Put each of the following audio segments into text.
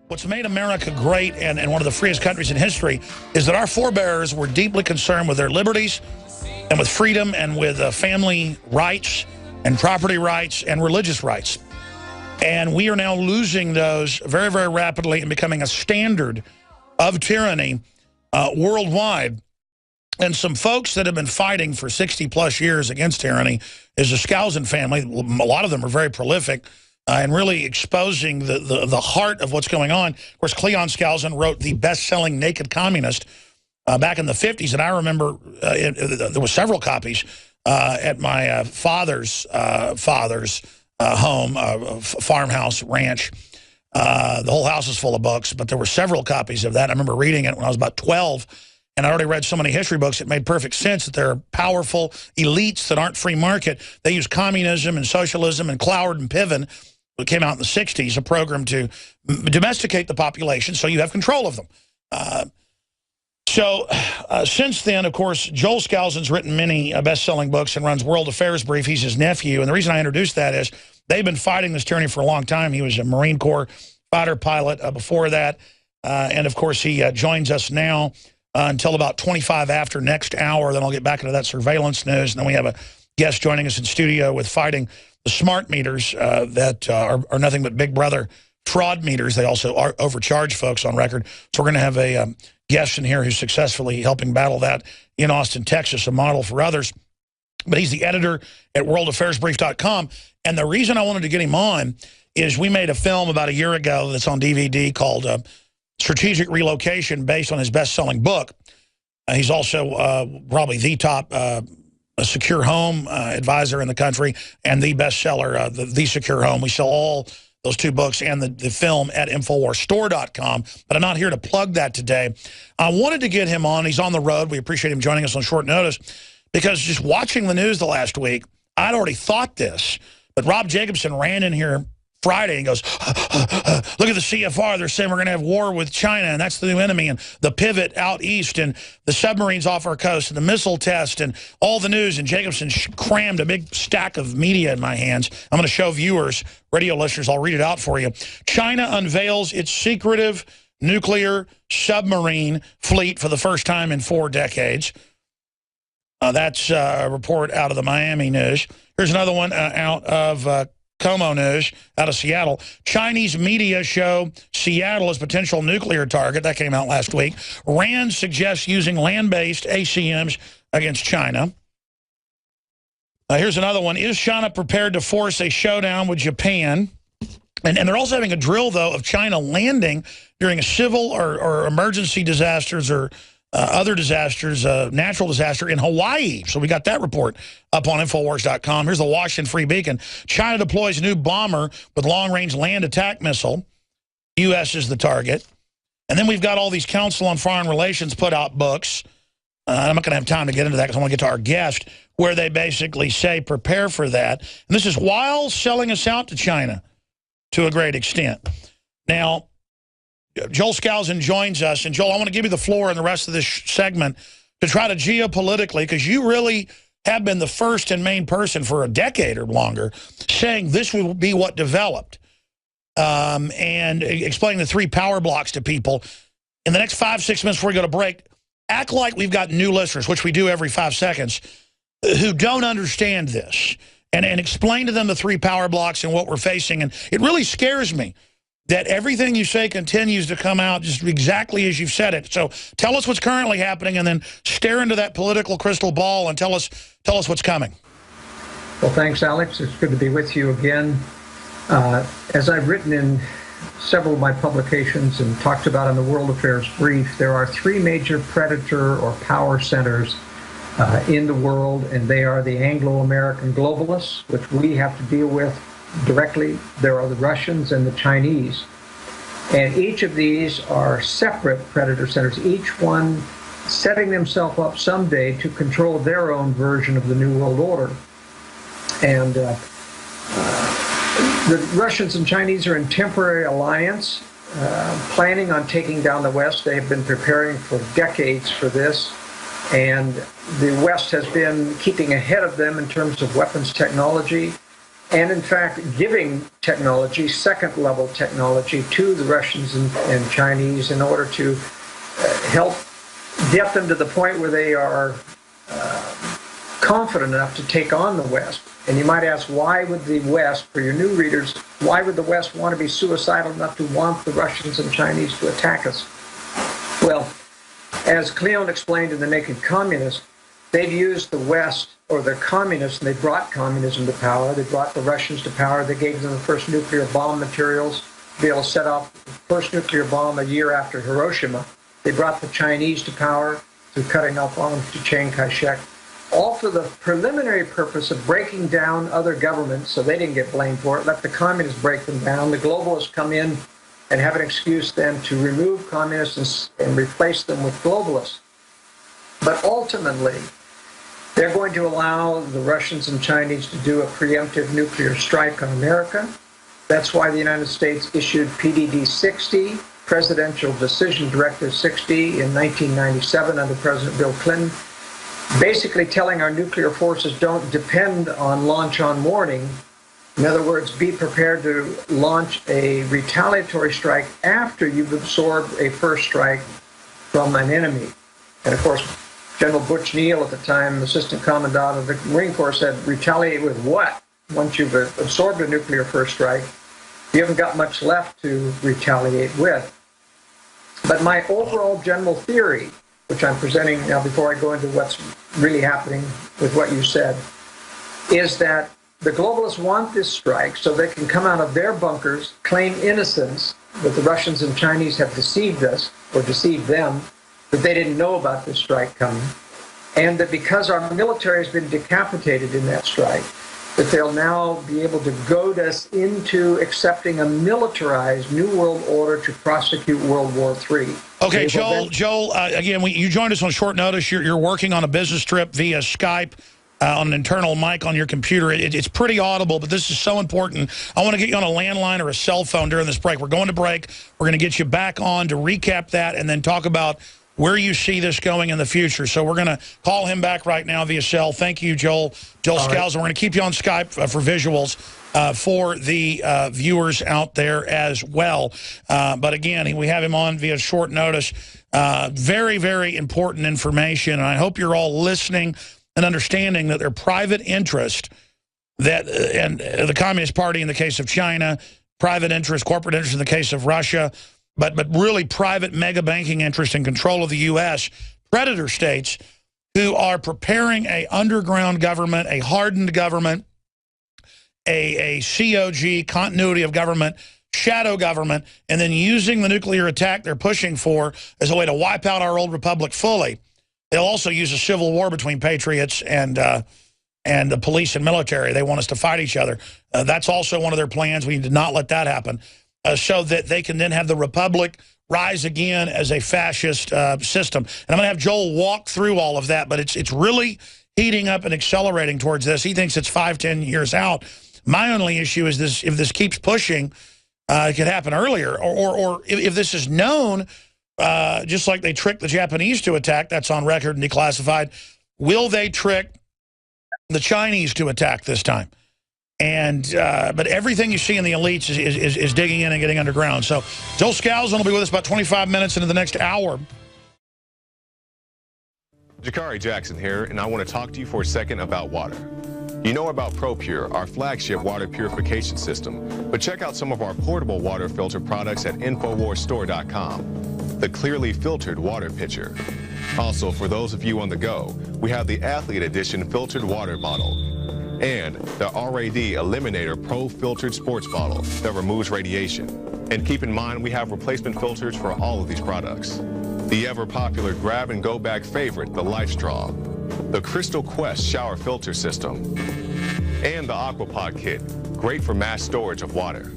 What's made America great and one of the freest countries in history is that our forebears were deeply concerned with their liberties and with freedom and with family rights and property rights and religious rights. And we are now losing those very, very rapidly and becoming a standard of tyranny worldwide. And some folks that have been fighting for 60-plus years against tyranny is the Skousen family. A lot of them are very prolific and really exposing the heart of what's going on. Of course, Joel Skousen wrote the best-selling Naked Communist back in the 50s, and I remember there were several copies at my father's home, farmhouse, ranch. The whole house is full of books, but there were several copies of that. I remember reading it when I was about 12, and I already read so many history books, it made perfect sense that there are powerful elites that aren't free market. They use communism and socialism and Cloward and Piven, that came out in the 60s, a program to domesticate the population so you have control of them. Since then, of course, Joel Skousen's written many best-selling books and runs World Affairs Brief. He's his nephew. And the reason I introduced that is they've been fighting this tyranny for a long time. He was a Marine Corps fighter pilot before that. And, of course, he joins us now until about 25 after next hour. Then I'll get back into that surveillance news. And then we have a guest joining us in studio with fighting the smart meters that are nothing but Big Brother fraud meters. They also overcharge folks on record. So we're going to have a guest in here who's successfully helping battle that in Austin, Texas, a model for others. But he's the editor at worldaffairsbrief.com. And the reason I wanted to get him on is we made a film about a year ago that's on DVD called Strategic Relocation, based on his best-selling book. He's also probably the top a secure home advisor in the country and the bestseller, the Secure Home. We sell all those two books and the film at InfoWarsStore.com, but I'm not here to plug that today. I wanted to get him on. He's on the road. We appreciate him joining us on short notice because just watching the news the last week, I'd already thought this, but Rob Jacobson ran in here Friday and goes, look at the CFR. They're saying we're going to have war with China, and that's the new enemy, and the pivot out east, and the submarines off our coast, and the missile test, and all the news. And Jacobson crammed a big stack of media in my hands. I'm going to show viewers, radio listeners, I'll read it out for you. China unveils its secretive nuclear submarine fleet for the first time in 4 decades. That's a report out of the Miami News. Here's another one out of Como News out of Seattle. Chinese media show Seattle as potential nuclear target. That came out last week. RAND suggests using land-based ACMs against China. Here's another one. Is China prepared to force a showdown with Japan? And they're also having a drill, though, of China landing during a civil or emergency disasters or other disasters, natural disaster in Hawaii. So we got that report up on InfoWars.com. Here's the Washington Free Beacon. China deploys new bomber with long-range land attack missile. U.S. is the target. And then we've got all these Council on Foreign Relations put out books. I'm not going to have time to get into that because I want to get to our guest, where they basically say prepare for that. And this is while selling us out to China to a great extent. Now, Joel Skousen joins us. And, Joel, I want to give you the floor in the rest of this segment to try to geopolitically, because you really have been the first and main person for a decade or longer saying this will be what developed, and explaining the 3 power blocks to people. In the next 5-6 minutes before we go to break, act like we've got new listeners, which we do every 5 seconds, who don't understand this, and explain to them the 3 power blocks and what we're facing. And it really scares me that everything you say continues to come out just exactly as you've said it. So tell us what's currently happening, and then stare into that political crystal ball and tell us what's coming. Well, thanks, Alex. It's good to be with you again. As I've written in several of my publications and talked about in the World Affairs Brief, there are 3 major predator or power centers in the world, and they are the Anglo-American globalists, which we have to deal with directly. There are the Russians and the Chinese. And each of these are separate predator centers, each one setting themselves up someday to control their own version of the New World Order. And the Russians and Chinese are in temporary alliance, planning on taking down the West. They have been preparing for decades for this. And the West has been keeping ahead of them in terms of weapons technology. and in fact giving technology, second-level technology, to the Russians and Chinese in order to help get them to the point where they are confident enough to take on the West. And you might ask, why would the West, for your new readers, why would the West want to be suicidal enough to want the Russians and Chinese to attack us? Well, as Cleon explained in The Naked Communist, they've used the West, or the communists, and they brought communism to power. They brought the Russians to power. They gave them the first nuclear bomb materials to be able to set off the first nuclear bomb a year after Hiroshima. They brought the Chinese to power through cutting off bombs to Chiang Kai-shek, all for the preliminary purpose of breaking down other governments so they didn't get blamed for it. Let the communists break them down. The globalists come in and have an excuse then to remove communists and replace them with globalists. But ultimately, they're going to allow the Russians and Chinese to do a preemptive nuclear strike on America. That's why the United States issued PDD 60, Presidential Decision Directive 60, in 1997 under President Bill Clinton, basically telling our nuclear forces don't depend on launch on warning. In other words, be prepared to launch a retaliatory strike after you've absorbed a first strike from an enemy. And of course, General Butch Neal at the time, Assistant Commandant of the Marine Corps, said, retaliate with what? Once you've absorbed a nuclear first strike, you haven't got much left to retaliate with. But my overall general theory, which I'm presenting now before I go into what's really happening with what you said, is that the globalists want this strike so they can come out of their bunkers, claim innocence, that the Russians and Chinese have deceived us, or deceived them, that they didn't know about this strike coming, and that because our military has been decapitated in that strike, that they'll now be able to goad us into accepting a militarized New World Order to prosecute World War III. Okay, Joel, again, you joined us on short notice. You're working on a business trip via Skype on an internal mic on your computer. It's pretty audible, but this is so important. I want to get you on a landline or a cell phone during this break. We're going to break. We're going to get you back on to recap that and then talk about where you see this going in the future. So we're going to call him back right now via cell. Thank you, Joel Skousen. Right. We're going to keep you on Skype for visuals for the viewers out there as well. But again, we have him on via short notice. Very, very important information. And I hope you're all listening and understanding that their private interest, that and the Communist Party in the case of China, private interest, corporate interest in the case of Russia, but really private mega banking interest in control of the U.S., predator states who are preparing a underground government, a hardened government, a COG, continuity of government, shadow government, and then using the nuclear attack they're pushing for as a way to wipe out our old republic fully. They'll also use a civil war between patriots and the police and military. They want us to fight each other. That's also one of their plans. We need to not let that happen. So that they can then have the republic rise again as a fascist system. And I'm going to have Joel walk through all of that, but it's really heating up and accelerating towards this. He thinks it's 5-10 years out. My only issue is this: if this keeps pushing, it could happen earlier. Or if this is known, just like they tricked the Japanese to attack, that's on record and declassified, will they trick the Chinese to attack this time? And but everything you see in the elites is digging in and getting underground. So Joel Skousen will be with us about 25 minutes into the next hour. Jakari Jackson here, and I want to talk to you for a second about water. You know about ProPure, our flagship water purification system, but check out some of our portable water filter products at InfoWarsStore.com. The clearly filtered water pitcher. Also, for those of you on the go, we have the Athlete Edition filtered water bottle and the RAD Eliminator Pro filtered sports bottle that removes radiation. And keep in mind, we have replacement filters for all of these products. The ever popular grab and go bag favorite, the Life Straw, the Crystal Quest shower filter system, and the Aquapod kit, great for mass storage of water.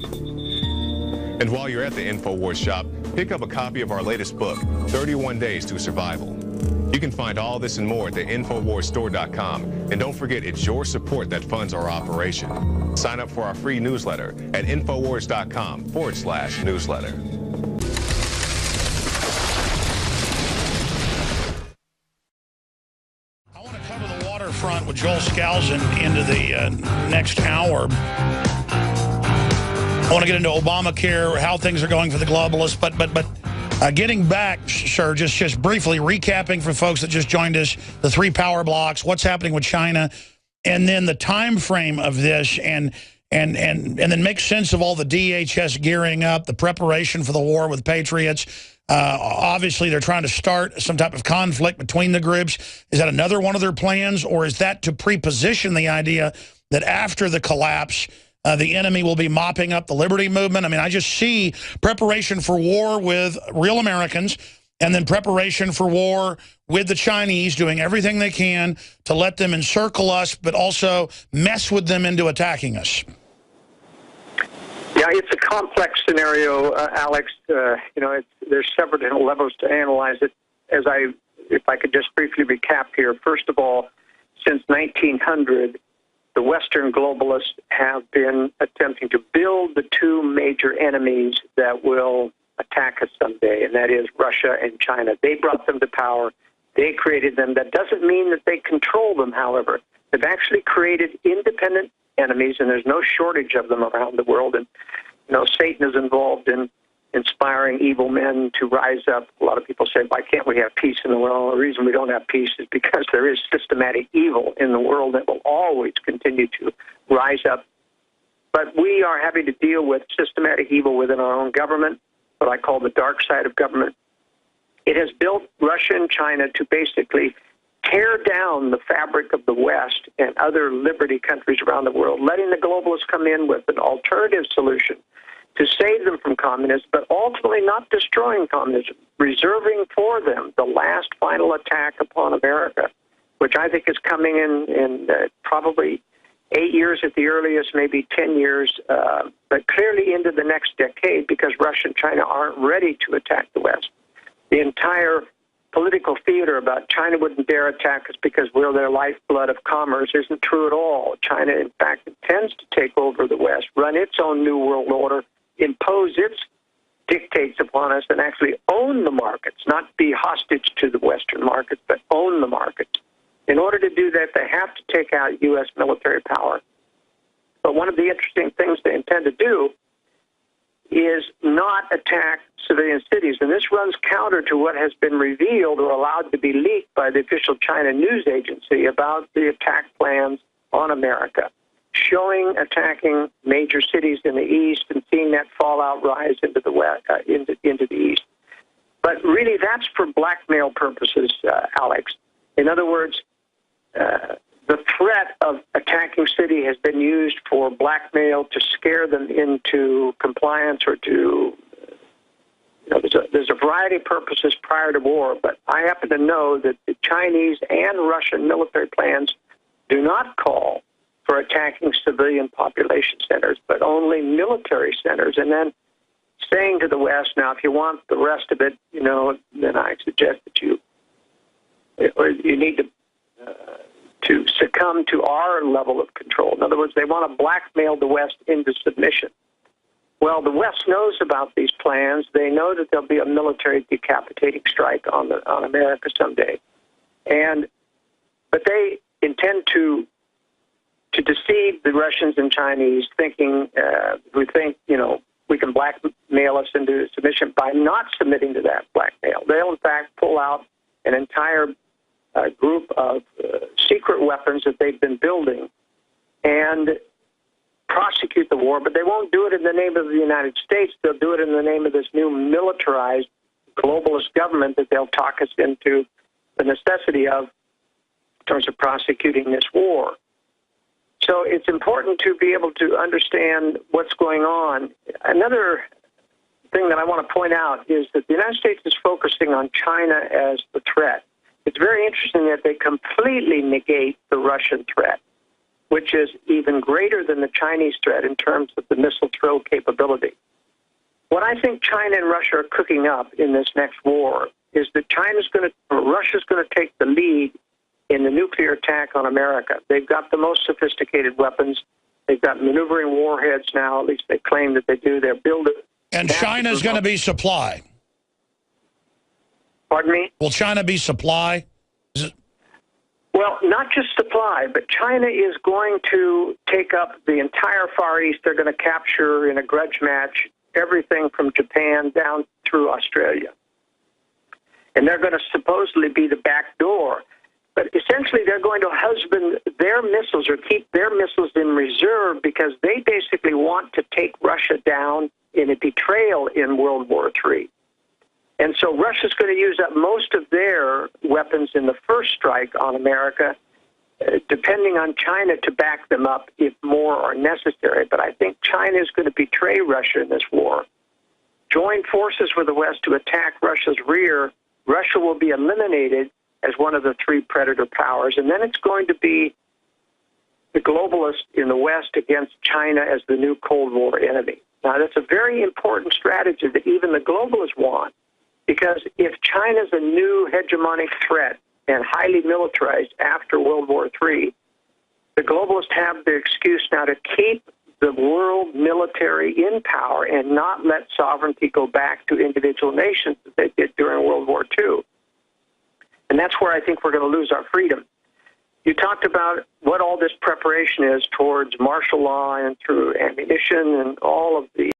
And while you're at the InfoWars shop, pick up a copy of our latest book, 31 Days to Survival. You can find all this and more at the InfoWarsStore.com. And don't forget, it's your support that funds our operation. Sign up for our free newsletter at InfoWars.com/newsletter. I want to cover the water Waterfront with Joel Skousen into the next hour. I want to get into Obamacare, how things are going for the globalists, but getting back, sir, just briefly recapping for folks that just joined us, the 3 power blocks, what's happening with China, and then the time frame of this, and then make sense of all the DHS gearing up, the preparation for the war with Patriots. Obviously, they're trying to start some type of conflict between the groups. Is that another one of their plans, or is that to preposition the idea that after the collapse, the enemy will be mopping up the liberty movement? I mean, I just see preparation for war with real Americans, and then preparation for war with the Chinese, doing everything they can to let them encircle us, but also mess with them into attacking us. Yeah, it's a complex scenario, Alex. There's several different levels to analyze it. If I could just briefly recap here. First of all, since 1900, the Western globalists have been attempting to build the 2 major enemies that will attack us someday, and that is Russia and China. They brought them to power. They created them. That doesn't mean that they control them, however. They've actually created independent enemies, and there's no shortage of them around the world. And, Satan is involved in inspiring evil men to rise up. A lot of people say, why can't we have peace in the world? The reason we don't have peace is because there is systematic evil in the world that will always continue to rise up. But we are having to deal with systematic evil within our own government, what I call the dark side of government. It has built Russia and China to basically tear down the fabric of the West and other liberty countries around the world, letting the globalists come in with an alternative solution to save them from communism, but ultimately not destroying communism, reserving for them the last final attack upon America, which I think is coming in probably 8 years at the earliest, maybe 10 years, but clearly into the next decade, because Russia and China aren't ready to attack the West. The entire political theater about China wouldn't dare attack us because we're their lifeblood of commerce isn't true at all. China, in fact, intends to take over the West, run its own new world order, impose its dictates upon us, and actually own the markets, not be hostage to the Western markets, but own the markets. In order to do that, they have to take out U.S. military power. But one of the interesting things they intend to do is not attack civilian cities. And this runs counter to what has been revealed or allowed to be leaked by the official China news agency about the attack plans on America, showing attacking major cities in the east and seeing that fallout rise into the west, into the east. But really, that's for blackmail purposes, Alex. In other words, the threat of attacking city has been used for blackmail to scare them into compliance or to, there's a variety of purposes prior to war, but I happen to know that the Chinese and Russian military plans do not call for attacking civilian population centers, but only military centers, and then saying to the West, now, if you want the rest of it, then I suggest that you need to succumb to our level of control. In other words, they want to blackmail the West into submission. Well, the West knows about these plans. They know that there'll be a military decapitating strike on America someday, but they intend to deceive the Russians and Chinese, who think we can blackmail us into submission by not submitting to that blackmail. They'll in fact pull out an entire group of secret weapons that they've been building and prosecute the war, but they won't do it in the name of the United States. They'll do it in the name of this new militarized globalist government that they'll talk us into the necessity of in terms of prosecuting this war. So it's important to be able to understand what's going on. Another thing that I want to point out is that the United States is focusing on China as the threat. It's very interesting that they completely negate the Russian threat, which is even greater than the Chinese threat in terms of the missile throw capability. What I think China and Russia are cooking up in this next war is that Russia's going to take the lead in the nuclear attack on America. They've got the most sophisticated weapons. They've got maneuvering warheads now. At least they claim that they do. They're building. And China's going to be supply. Pardon me? Will China be supply? Well, not just supply, but China is going to take up the entire Far East. They're going to capture in a grudge match everything from Japan down through Australia. And they're going to supposedly be the back door. But essentially, they're going to husband their missiles or keep their missiles in reserve because they basically want to take Russia down in a betrayal in World War III. And so Russia's going to use up most of their weapons in the first strike on America, depending on China to back them up if more are necessary. But I think China is going to betray Russia in this war. Join forces with the West to attack Russia's rear. Russia will be eliminated as one of the three predator powers, and then it's going to be the globalists in the West against China as the new Cold War enemy. Now, that's a very important strategy that even the globalists want, because if China's a new hegemonic threat and highly militarized after World War III, the globalists have the excuse now to keep the world military in power and not let sovereignty go back to individual nations as they did during World War II. And that's where I think we're going to lose our freedom. You talked about what all this preparation is towards martial law and through ammunition and all of the